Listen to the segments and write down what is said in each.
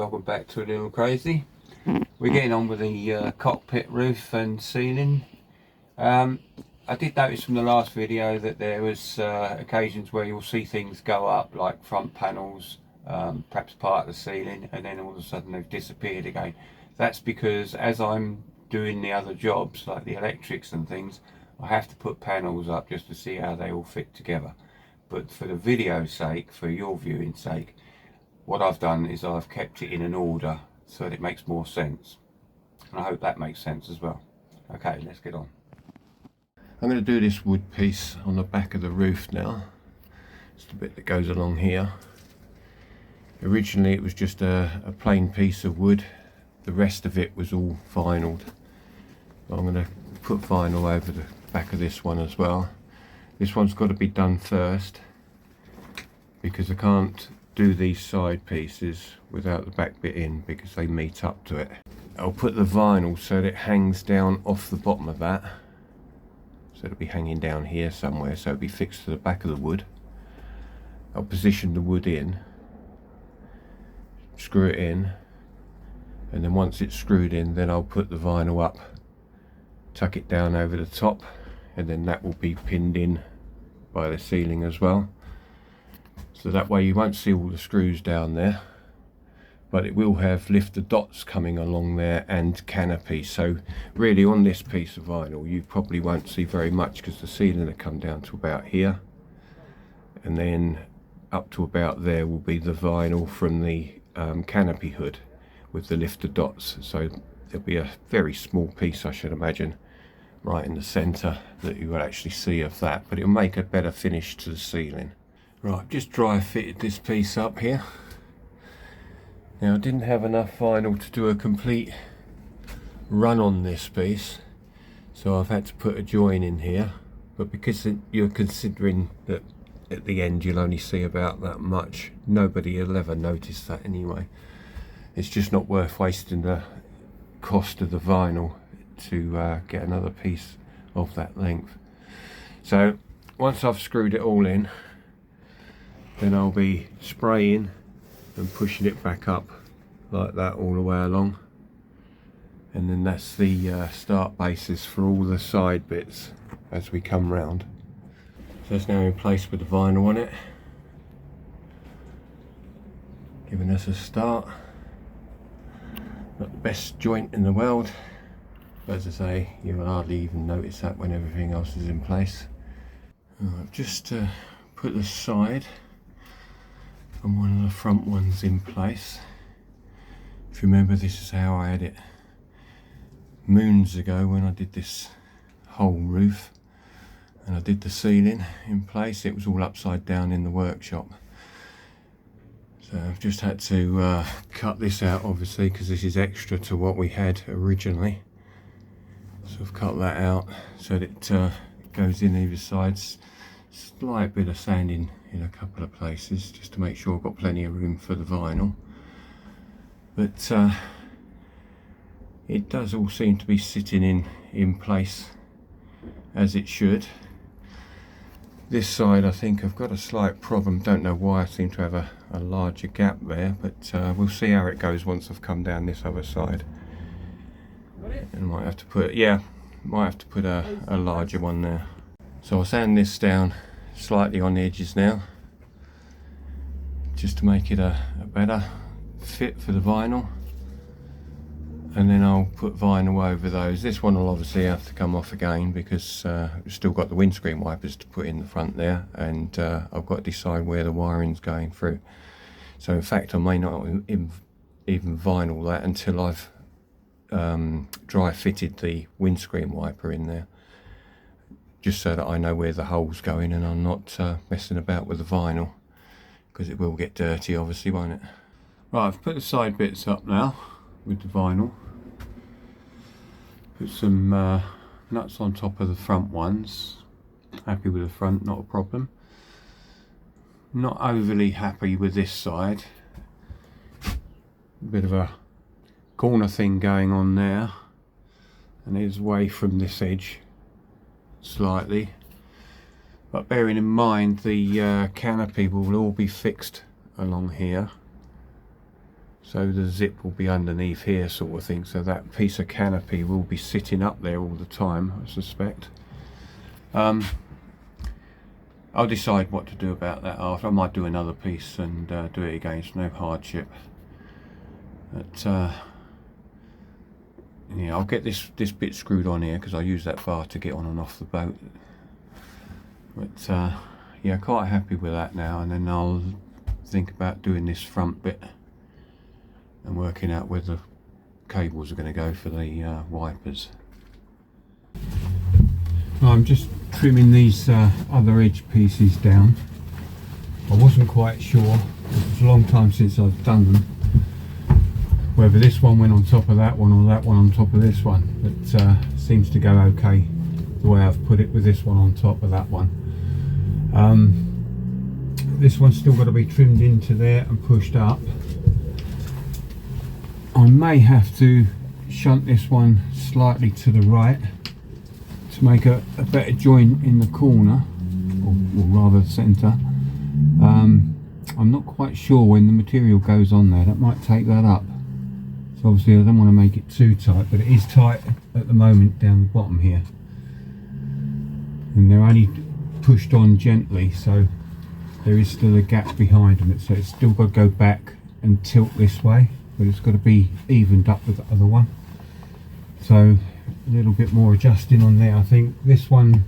welcome back to A Little Crazy. We're getting on with the cockpit roof and ceiling. I did notice from the last video that there was occasions where you'll see things go up, like front panels, perhaps part of the ceiling, and then all of a sudden they've disappeared again. That's because as I'm doing the other jobs, like the electrics and things, I have to put panels up just to see how they all fit together. But for the video's sake, for your viewing sake, what I've done is I've kept it in an order so that it makes more sense. And I hope that makes sense as well. Okay, let's get on. I'm going to do this wood piece on the back of the roof now. It's the bit that goes along here. Originally it was just a plain piece of wood. The rest of it was all vinyled. I'm going to put vinyl over the back of this one as well. This one's got to be done first because I can't do these side pieces without the back bit in because they meet up to it. I'll put the vinyl so that it hangs down off the bottom of that. So it'll be hanging down here somewhere, so it'll be fixed to the back of the wood. I'll position the wood in, screw it in, and then once it's screwed in, then I'll put the vinyl up, tuck it down over the top, and then that will be pinned in by the ceiling as well. So that way you won't see all the screws down there, but it will have lifter dots coming along there and canopy. So really on this piece of vinyl you probably won't see very much because the ceiling will come down to about here, and then up to about there will be the vinyl from the canopy hood with the lifter dots. So there'll be a very small piece, I should imagine, right in the centre that you will actually see of that, but it'll make a better finish to the ceiling. Right, I've just dry fitted this piece up here. Now I didn't have enough vinyl to do a complete run on this piece, so I've had to put a join in here, but because you're considering that at the end you'll only see about that much, nobody will ever notice that anyway. It's just not worth wasting the cost of the vinyl to get another piece of that length. So once I've screwed it all in, then I'll be spraying and pushing it back up like that all the way along, and then that's the start basis for all the side bits as we come round. So it's now in place with the vinyl on it, giving us a start. Not the best joint in the world, but as I say, you'll hardly even notice that when everything else is in place. I've just put the side and one of the front ones in place. If you remember, this is how I had it moons ago when I did this whole roof and I did the ceiling in place. It was all upside down in the workshop. So I've just had to cut this out, obviously, because this is extra to what we had originally. So I've cut that out so that it goes in either sides. Slight bit of sanding in a couple of places just to make sure I've got plenty of room for the vinyl, but it does all seem to be sitting in place as it should. This side I think I've got a slight problem, don't know why. I seem to have a larger gap there, but we'll see how it goes once I've come down this other side. And might have to put a larger one there. So I'll sand this down slightly on the edges now, just to make it a better fit for the vinyl, and then I'll put vinyl over those. This one will obviously have to come off again because we've still got the windscreen wipers to put in the front there, and I've got to decide where the wiring's going through. So in fact I may not even vinyl that until I've dry fitted the windscreen wiper in there, just so that I know where the hole's going and I'm not messing about with the vinyl, because it will get dirty obviously, won't it? Right, I've put the side bits up now with the vinyl. Put some nuts on top of the front ones. Happy with the front, not a problem. Not overly happy with this side. A bit of a corner thing going on there, and it is away from this edge slightly, but bearing in mind the canopy will all be fixed along here, so the zip will be underneath here sort of thing, so that piece of canopy will be sitting up there all the time, I suspect. I'll decide what to do about that after. I might do another piece and do it again, it's no hardship. But yeah, I'll get this bit screwed on here because I use that bar to get on and off the boat. But yeah, quite happy with that now, and then I'll think about doing this front bit and working out where the cables are going to go for the wipers. I'm just trimming these other edge pieces down. I wasn't quite sure, it's a long time since I've done them, whether this one went on top of that one or that one on top of this one. It seems to go okay the way I've put it, with this one on top of that one. This one's still got to be trimmed into there and pushed up. I may have to shunt this one slightly to the right to make a better joint in the corner, or rather the centre. I'm not quite sure when the material goes on there, that might take that up. So obviously I don't want to make it too tight, but it is tight at the moment down the bottom here. And they're only pushed on gently, so there is still a gap behind them, so it's still got to go back and tilt this way, but it's got to be evened up with the other one. So a little bit more adjusting on there. I think this one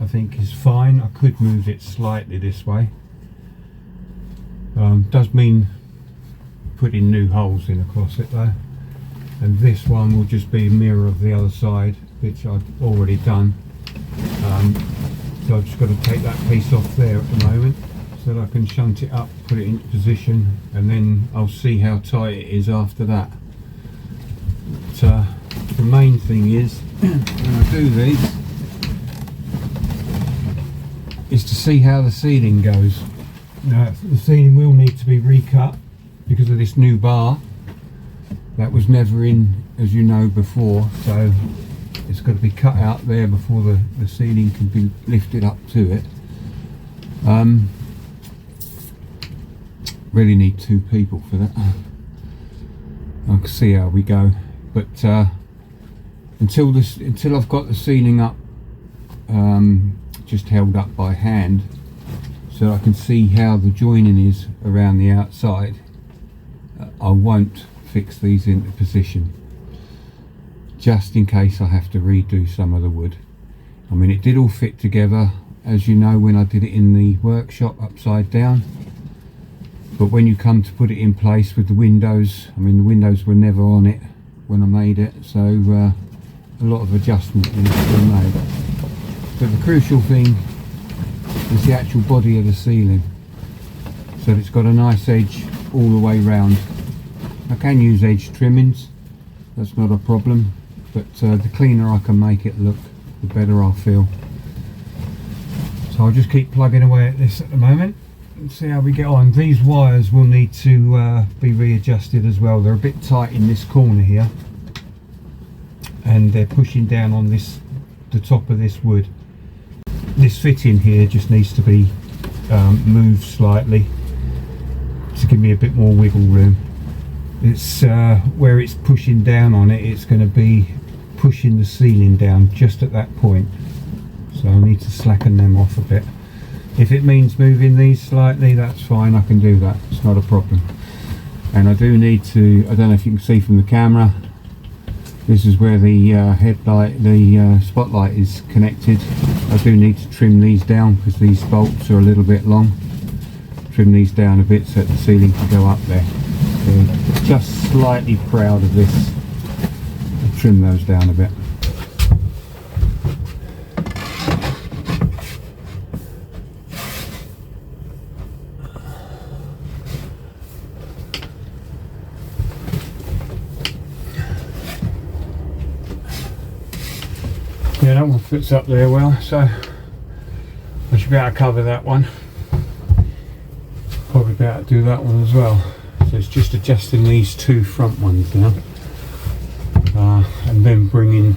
is fine. I could move it slightly this way. Does mean putting new holes in across it though, and this one will just be a mirror of the other side, which I've already done. So I've just got to take that piece off there at the moment so that I can shunt it up, put it into position, and then I'll see how tight it is after that. But the main thing is, when I do these, is to see how the ceiling goes. Now the ceiling will need to be recut because of this new bar that was never in, as you know, before, so it's got to be cut out there before the ceiling can be lifted up to it. Really need two people for that. I can see how we go, but until I've got the ceiling up, just held up by hand, so I can see how the joining is around the outside, I won't fix these into position, just in case I have to redo some of the wood. I mean, it did all fit together, as you know, when I did it in the workshop upside down, but when you come to put it in place with the windows, I mean, the windows were never on it when I made it, so a lot of adjustment needs to be made. But the crucial thing is the actual body of the ceiling, so that it's got a nice edge all the way round. I can use edge trimmings, that's not a problem, but the cleaner I can make it look, the better I'll feel. So I'll just keep plugging away at this at the moment and see how we get on. These wires will need to be readjusted as well. They're a bit tight in this corner here, and they're pushing down on the top of this wood. This fitting here just needs to be moved slightly to give me a bit more wiggle room. It's where it's pushing down on it, it's going to be pushing the ceiling down just at that point, so I need to slacken them off a bit. If it means moving these slightly, that's fine, I can do that, it's not a problem. And I do need to, I don't know if you can see from the camera, this is where the headlight, the spotlight is connected. I do need to trim these down because these bolts are a little bit long. Trim these down a bit so that the ceiling can go up there. So just slightly proud of this. I'll trim those down a bit. Yeah, that one fits up there well, so I should be able to cover that one. Probably be able to do that one as well. So it's just adjusting these two front ones now, and then bringing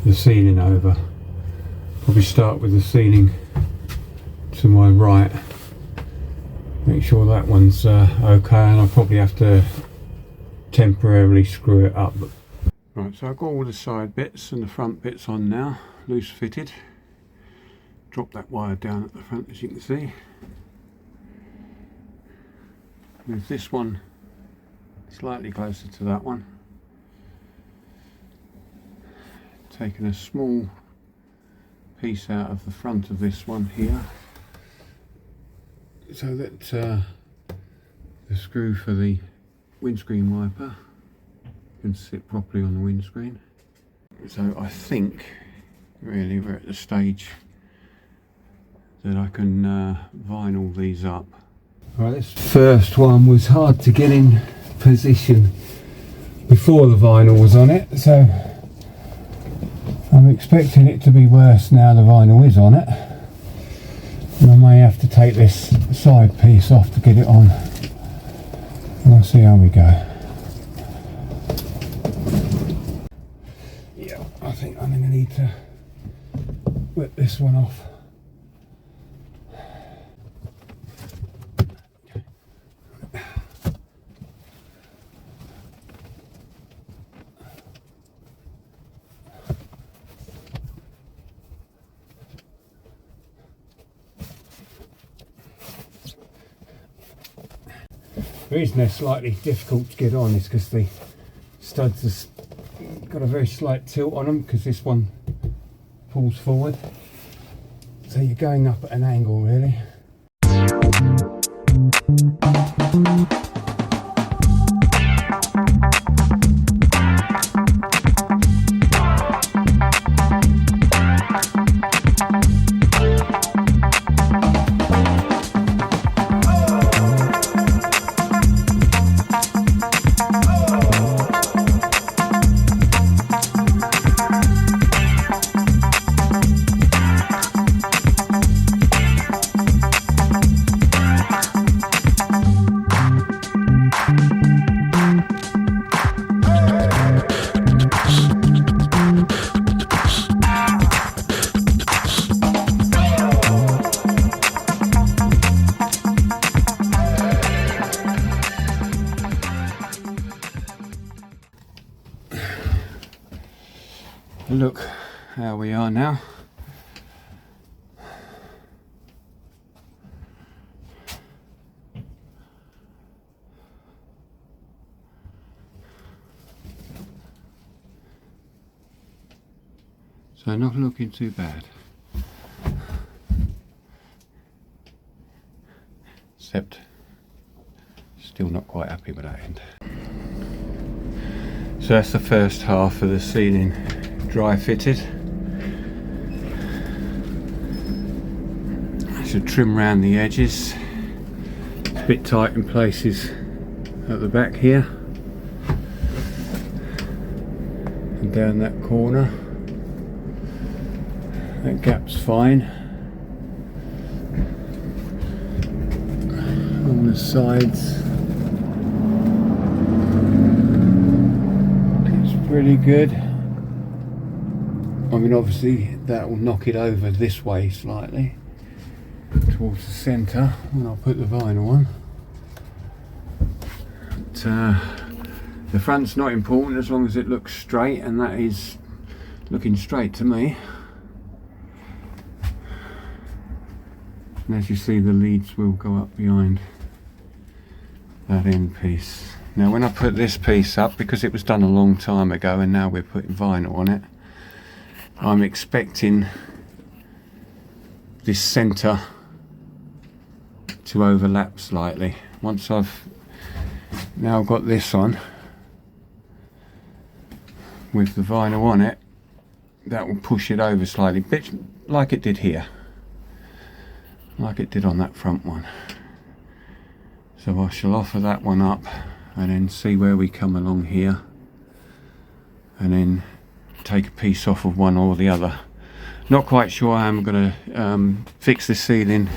the ceiling over. Probably start with the ceiling to my right Make sure that one's okay, and I'll probably have to temporarily screw it up. Right, so I've got all the side bits and the front bits on now, loose fitted. Drop that wire down at the front, as you can see. Move this one slightly closer to that one. Taking a small piece out of the front of this one here, so that the screw for the windscreen wiper can sit properly on the windscreen. So I think really we're at the stage that I can vinyl these up. Right, this first one was hard to get in position before the vinyl was on it, so I'm expecting it to be worse now the vinyl is on it, and I may have to take this side piece off to get it on. We'll see how we go. Yeah, I think I'm going to need to whip this one off. The reason they're slightly difficult to get on is because the studs have got a very slight tilt on them, because this one pulls forward, so you're going up at an angle really. Look how we are now. So not looking too bad. Except still not quite happy with that end. So that's the first half of the ceiling dry fitted. I should trim around the edges. It's a bit tight in places at the back here and down that corner. That gap's fine. On the sides it's pretty good. I mean, obviously that will knock it over this way slightly towards the centre when I put the vinyl on. But, the front's not important as long as it looks straight, and that is looking straight to me. And as you see, the leads will go up behind that end piece. Now when I put this piece up, because it was done a long time ago and now we're putting vinyl on it, I'm expecting this centre to overlap slightly. Once I've now got this on with the vinyl on it, that will push it over slightly, bit like it did here, like it did on that front one. So I shall offer that one up and then see where we come along here, and then take a piece off of one or the other. Not quite sure how I'm going to fix the ceiling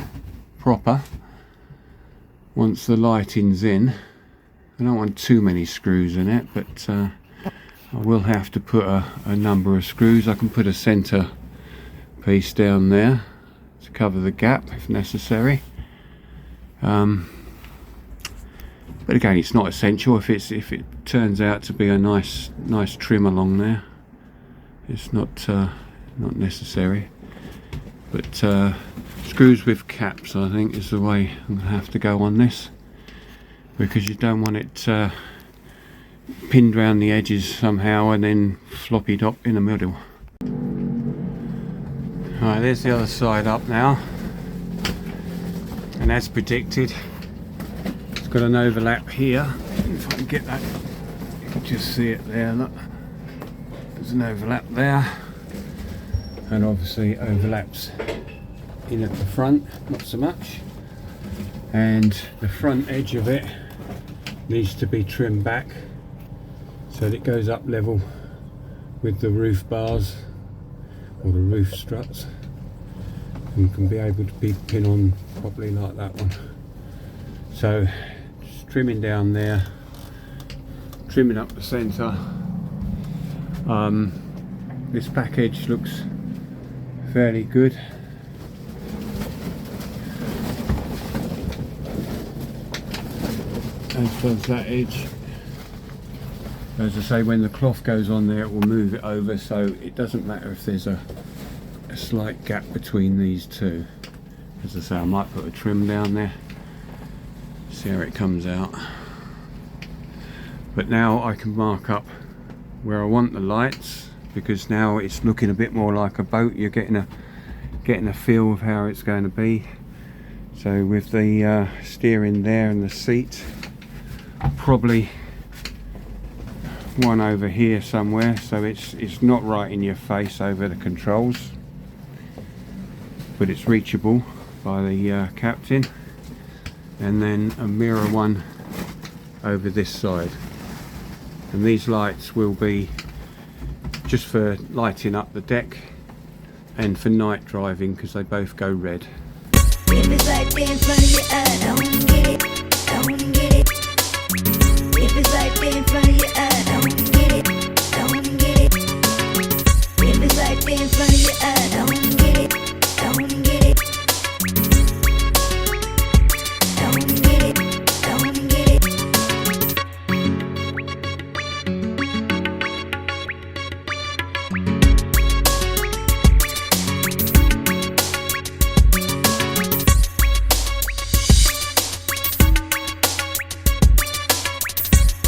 proper once the lighting's in. I don't want too many screws in it, but I will have to put a number of screws. I can put a centre piece down there to cover the gap if necessary. But again, it's not essential. If it turns out to be a nice trim along there, it's not necessary. But screws with caps, I think, is the way I'm going to have to go on this, because you don't want it pinned around the edges somehow and then floppied up in the middle. Right, there's the other side up now, and as predicted, it's got an overlap here. If I can get that, you can just see it there, look. There's an overlap there, and obviously overlaps in at the front, not so much. And the front edge of it needs to be trimmed back so that it goes up level with the roof bars or the roof struts, and can be able to be pinned on properly like that one. So just trimming down there, trimming up the centre. This back edge looks fairly good. As does that edge. As I say, when the cloth goes on there, it will move it over, so it doesn't matter if there's a slight gap between these two. As I say, I might put a trim down there, see how it comes out. But now I can mark up where I want the lights, because now it's looking a bit more like a boat. You're getting a feel of how it's going to be. So with the steering there and the seat, probably one over here somewhere, so it's not right in your face over the controls, but it's reachable by the captain. And then a mirror one over this side, and these lights will be just for lighting up the deck and for night driving, because they both go red. If it's right there in front of your eye, I wanna get it, I wanna get it. If it's right there in front of your eye, I wanna get it, I wanna get it. If it's right there in front of your eye, I wanna get it, I wanna get it. I wanna get it, I wanna get it.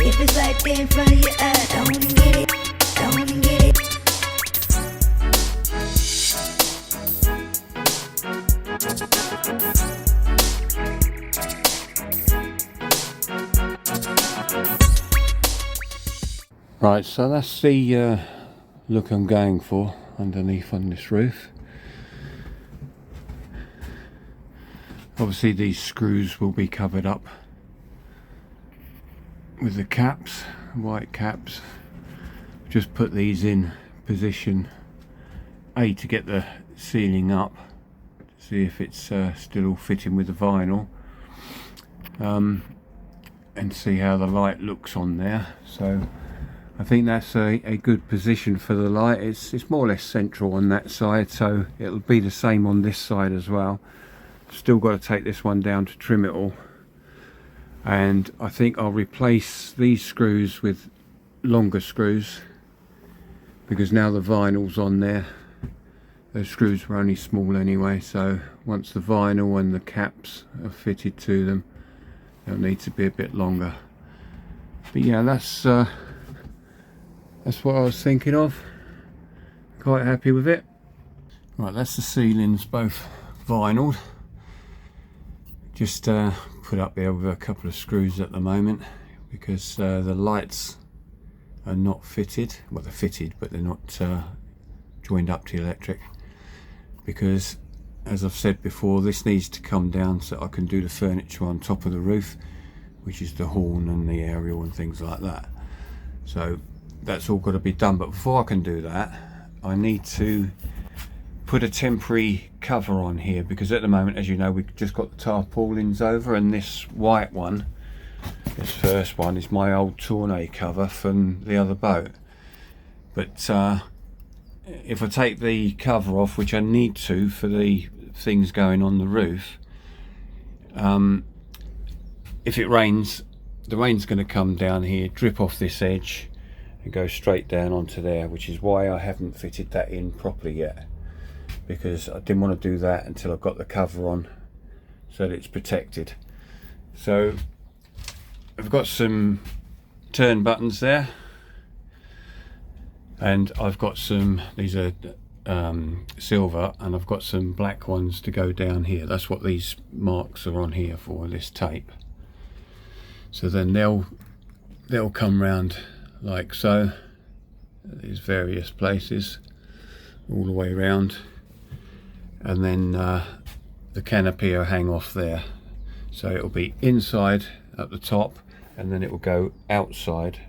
If it's right there in front of your eye, I wanna get it, I wanna get it. Right, so that's the look I'm going for underneath on this roof. Obviously these screws will be covered up with the caps, white caps. Just put these in position A to get the ceiling up, to see if it's still all fitting with the vinyl, and see how the light looks on there. So I think that's a good position for the light. It's more or less central on that side, so it'll be the same on this side as well. Still got to take this one down to trim it all. And I think I'll replace these screws with longer screws, because now the vinyl's on there. Those screws were only small anyway, so once the vinyl and the caps are fitted to them, they'll need to be a bit longer. But yeah, that's what I was thinking of. Quite happy with it. Right, that's the ceilings, both vinyled. Just put up there with a couple of screws at the moment, because the lights are not fitted. Well, they're fitted, but they're not joined up to the electric, because as I've said before, this needs to come down so I can do the furniture on top of the roof, which is the horn and the aerial and things like that. So that's all got to be done. But before I can do that, I need to put a temporary cover on here, because at the moment, as you know, we've just got the tarpaulins over, and this white one, this first one, is my old tonneau cover from the other boat. But if I take the cover off, which I need to for the things going on the roof, if it rains, the rain's going to come down here, drip off this edge and go straight down onto there, which is why I haven't fitted that in properly yet, because I didn't want to do that until I've got the cover on so that it's protected. So I've got some turn buttons there, and I've got some, these are silver, and I've got some black ones to go down here. That's what these marks are on here for, this tape. So then they'll come round like so, these various places all the way around, and then the canopy will hang off there. So it'll be inside at the top, and then it will go outside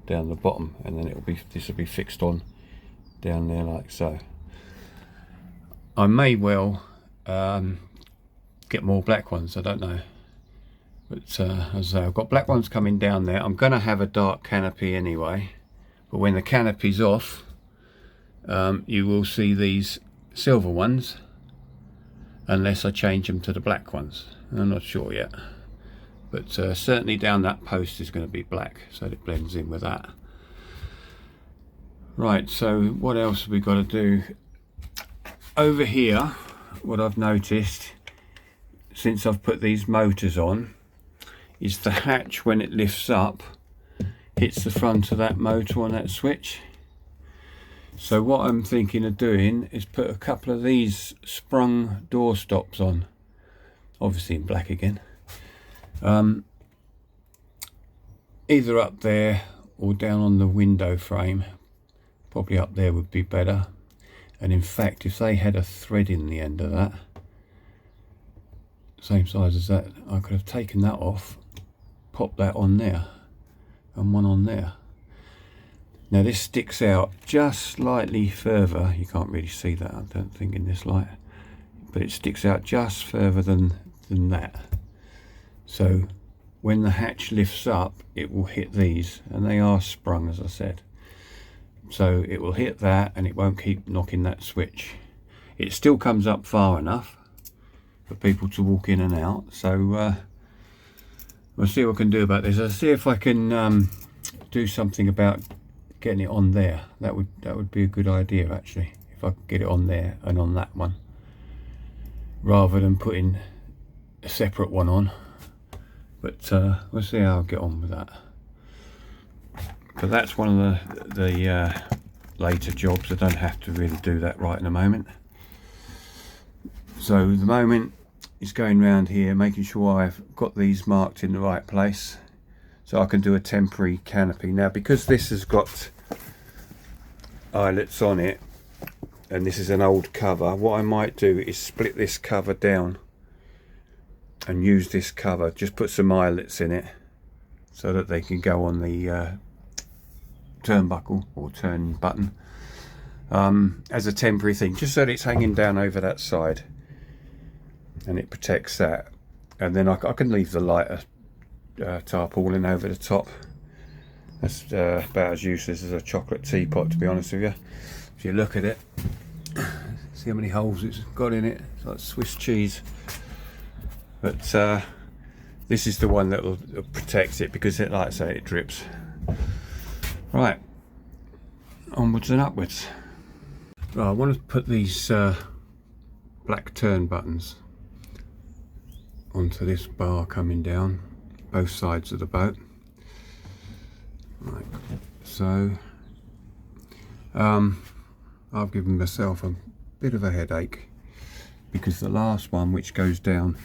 down the bottom, and then this will be fixed on down there like so. I may well get more black ones, I don't know, but as I say, I've got black ones coming down there. I'm going to have a dark canopy anyway, but when the canopy's off, you will see these silver ones, unless I change them to the black ones. I'm not sure yet, but certainly down that post is going to be black, so it blends in with that. Right, so what else have we got to do? Over here, what I've noticed since I've put these motors on is the hatch, when it lifts up, hits the front of that motor on that switch. So what I'm thinking of doing is put a couple of these sprung door stops on, obviously in black again, either up there or down on the window frame. Probably up there would be better. And in fact, if they had a thread in the end of that, same size as that, I could have taken that off, popped that on there, and one on there. Now this sticks out just slightly further. You can't really see that, I don't think, in this light, but it sticks out just further than that. So when the hatch lifts up, it will hit these, and they are sprung, as I said. So it will hit that, and it won't keep knocking that switch. It still comes up far enough for people to walk in and out. So we'll see what I can do about this. I'll see if I can do something about getting it on there. That would be a good idea, actually, if I could get it on there and on that one, rather than putting a separate one on. But we'll see how I get on with that. But that's one of the later jobs. I don't have to really do that right in a moment. So the moment is going around here, making sure I've got these marked in the right place, so I can do a temporary canopy. Now, because this has got eyelets on it, and this is an old cover, what I might do is split this cover down and use this cover, just put some eyelets in it so that they can go on the turnbuckle or turn button as a temporary thing, just so that it's hanging down over that side and it protects that. And then I can leave the lighter tarpaulin over the top. That's about as useless as a chocolate teapot, to be honest with you. If you look at it, see how many holes it's got in it. It's like Swiss cheese. But this is the one that will protect it, because it, like I say, it drips. Right, onwards and upwards. Right, I want to put these black turn buttons onto this bar coming down both sides of the boat. Right, so I've given myself a bit of a headache, because the last one, which goes down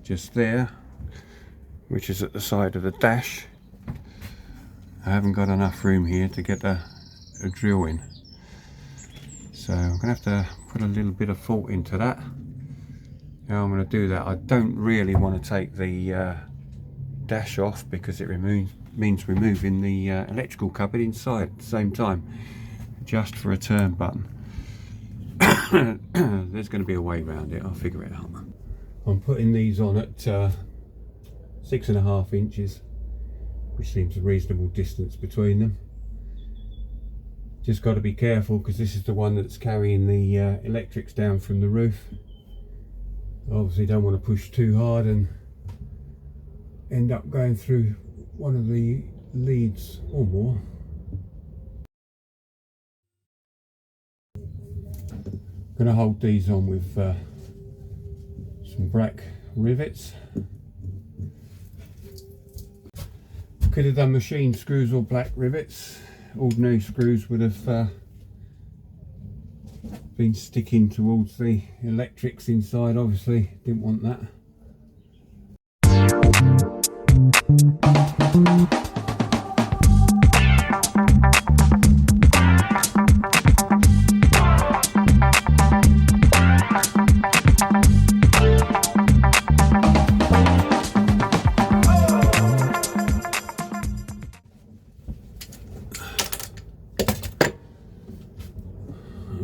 just there, which is at the side of the dash, I haven't got enough room here to get a drill in, so I'm going to have to put a little bit of thought into that. How I'm going to do that. I don't really want to take the dash off, because it means removing the electrical cupboard inside at the same time, just for a turn button. There's going to be a way around it, I'll figure it out. I'm putting these on at 6.5 inches, which seems a reasonable distance between them. Just got to be careful, because this is the one that's carrying the electrics down from the roof. Obviously don't want to push too hard and end up going through one of the leads or more. Going to hold these on with some black rivets. Could have done machine screws or black rivets. Ordinary screws would have been sticking towards the electrics inside. Obviously didn't want that.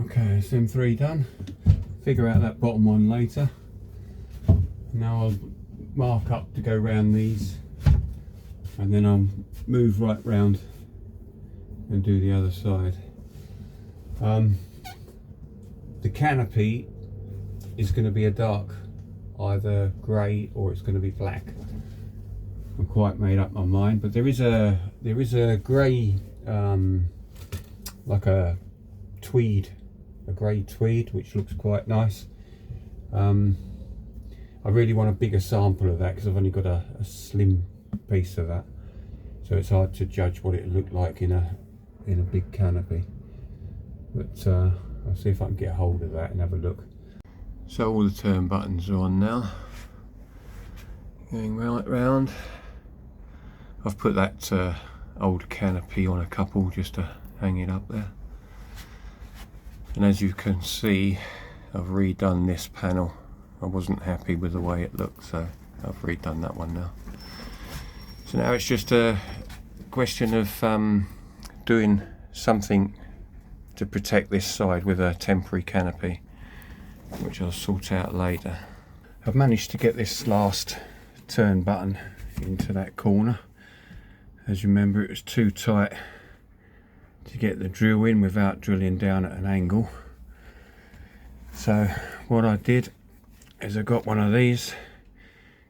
Okay, SM3 done. Figure out that bottom one later. Now I'll mark up to go round these, and then I'll move right round and do the other side. The canopy is going to be a dark, either grey or it's going to be black. I'm quite made up my mind, but there is a grey, like a tweed, a grey tweed, which looks quite nice. I really want a bigger sample of that because I've only got a slim piece of that, so it's hard to judge what it looked like in a big canopy. But I'll see if I can get hold of that and have a look. So all the turn buttons are on now, going right round. I've put that old canopy on a couple just to hang it up there, and as you can see, I've redone this panel. I wasn't happy with the way it looked, so I've redone that one now. So now it's just a question of doing something to protect this side with a temporary canopy, which I'll sort out later. I've managed to get this last turn button into that corner. As you remember, it was too tight to get the drill in without drilling down at an angle. So what I did is I got one of these,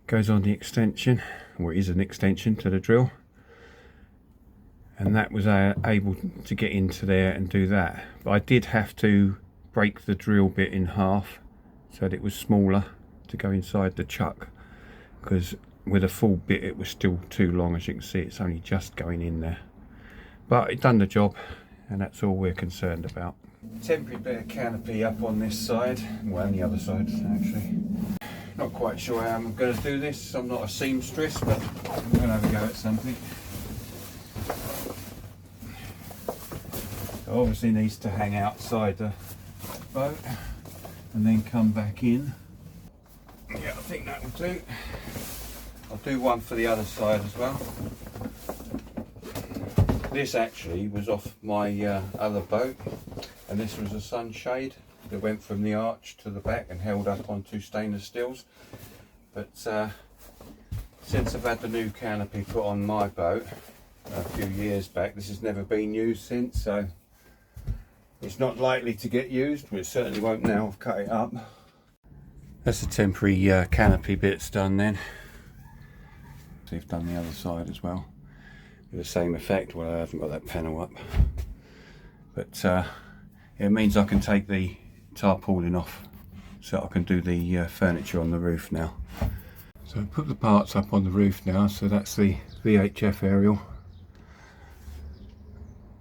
goes on the extension, or it is an extension to the drill, and that was able to get into there and do that. But I did have to break the drill bit in half so that it was smaller to go inside the chuck, because with a full bit it was still too long. As you can see, it's only just going in there, but it done the job, and that's all we're concerned about. Temporary bit of canopy up on this side, well, on the other side actually. Not quite sure how I'm going to do this. I'm not a seamstress, but I'm going to have a go at something. It obviously needs to hang outside the boat and then come back in. Yeah, I think that will do. I'll do one for the other side as well. This actually was off my other boat, and this was a sunshade that went from the arch to the back and held up onto stainless steels. But since I've had the new canopy put on my boat a few years back, this has never been used since, so it's not likely to get used, but it certainly won't now. I've cut it up. That's the temporary canopy bits done then. So I've done the other side as well with the same effect. Well, I haven't got that panel up, but it means I can take the tarpaulin off, so I can do the furniture on the roof now. So I put the parts up on the roof now. So that's the VHF aerial,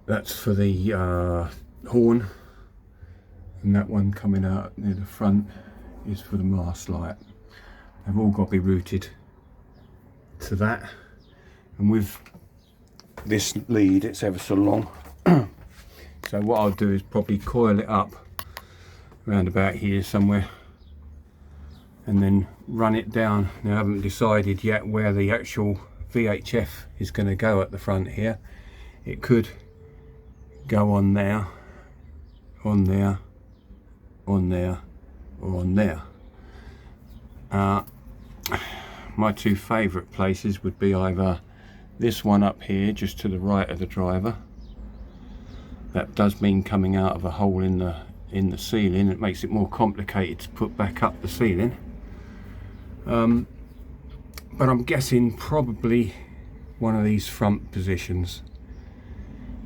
that's for the horn, and that one coming out near the front is for the mast light. They've all got to be routed to that, and with this lead it's ever so long. So what I'll do is probably coil it up around about here somewhere and then run it down. Now I haven't decided yet where the actual VHF is going to go at the front here. It could go on there, on there, on there, or on there. My two favourite places would be either this one up here just to the right of the driver. That does mean coming out of a hole in the ceiling. It makes it more complicated to put back up the ceiling, but I'm guessing probably one of these front positions.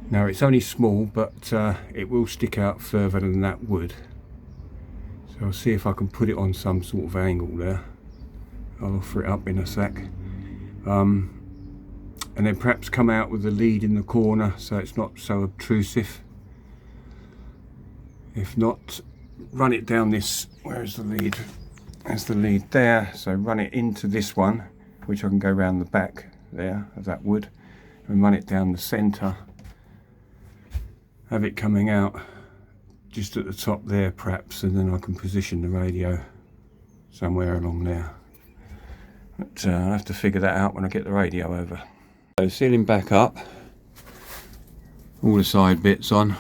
Now it's only small, but it will stick out further than that would. So I'll see if I can put it on some sort of angle there. I'll offer it up in a sec. And then perhaps come out with the lead in the corner so it's not so obtrusive. If not, run it down this, where's the lead? There's the lead there, so run it into this one, which I can go around the back there of that wood, and run it down the centre. Have it coming out just at the top there perhaps, and then I can position the radio somewhere along there. But I'll have to figure that out when I get the radio over. So sealing back up, all the side bits on.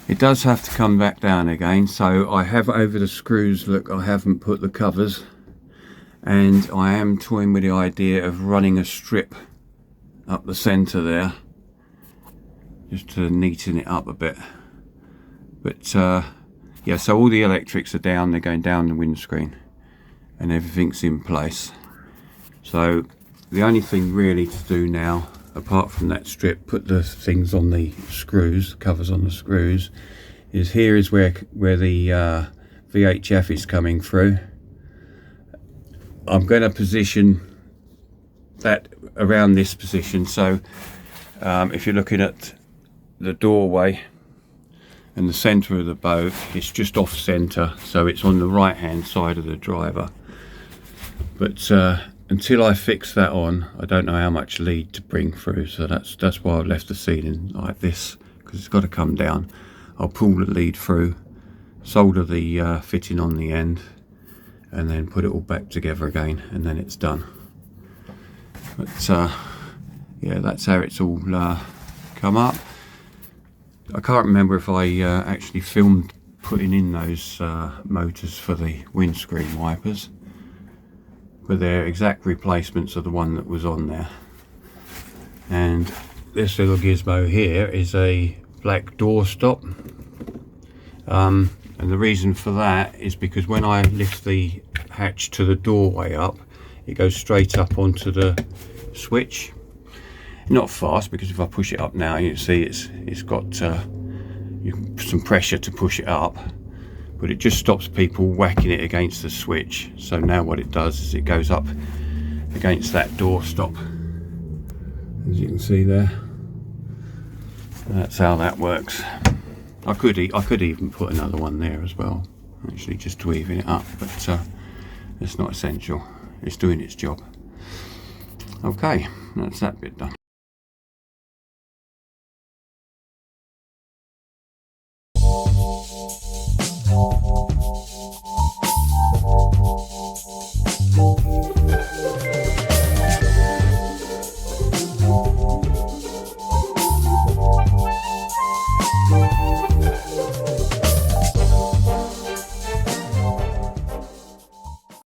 It does have to come back down again, so I have over the screws, look, I haven't put the covers, and I am toying with the idea of running a strip up the centre there, just to neaten it up a bit. But yeah, so all the electrics are down, they're going down the windscreen, and everything's in place. So the only thing really to do now, apart from that strip, put the things on the screws, covers on the screws, is here is where the VHF is coming through. I'm going to position that around this position, so if you're looking at the doorway and the centre of the boat, it's just off centre, so it's on the right hand side of the driver. But until I fix that on, I don't know how much lead to bring through, so that's why I've left the ceiling like this, because it's got to come down. I'll pull the lead through, solder the fitting on the end, and then put it all back together again, and then it's done. But yeah, that's how it's all come up. I can't remember if I actually filmed putting in those motors for the windscreen wipers, but they're exact replacements of the one that was on there. And this little gizmo here is a black door stop, and the reason for that is because when I lift the hatch to the doorway up, it goes straight up onto the switch. Not fast, because if I push it up now, you can see it's got some pressure to push it up, but it just stops people whacking it against the switch. So now what it does is it goes up against that door stop, as you can see there. That's how that works. I could even put another one there as well, actually, just to even it up, but it's not essential. It's doing its job. Okay, that's that bit done.